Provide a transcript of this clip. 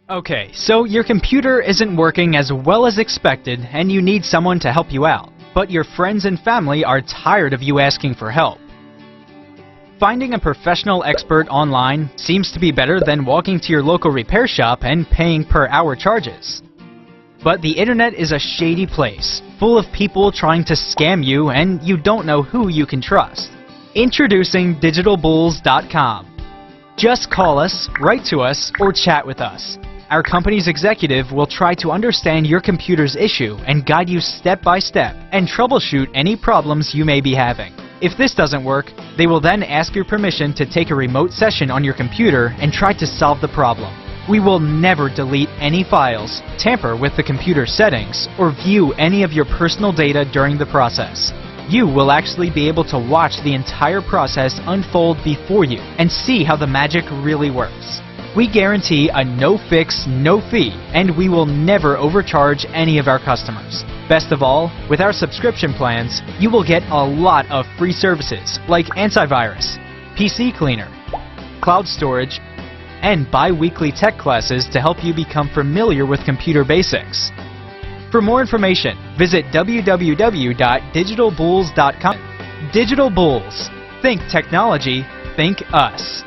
Okay, so your computer isn't working as well as expected and you need someone to help you out, but your friends and family are tired of you asking for help. Finding a professional expert online seems to be better than walking to your local repair shop and paying per hour charges. But the internet is a shady place, full of people trying to scam you and you don't know who you can trust. Introducing DigitalBulls.com. Just call us, write to us, or chat with us. Our company's executive will try to understand your computer's issue and guide you step by step and troubleshoot any problems you may be having. If this doesn't work, they will then ask your permission to take a remote session on your computer and try to solve the problem. We will never delete any files, tamper with the computer settings, or view any of your personal data during the process. You will actually be able to watch the entire process unfold before you and see how the magic really works. We guarantee a no-fix, no-fee, and we will never overcharge any of our customers. Best of all, with our subscription plans, you will get a lot of free services like antivirus, PC cleaner, cloud storage, and bi-weekly tech classes to help you become familiar with computer basics. For more information, visit www.digitalbulls.com. Digital Bulls. Think technology, think us.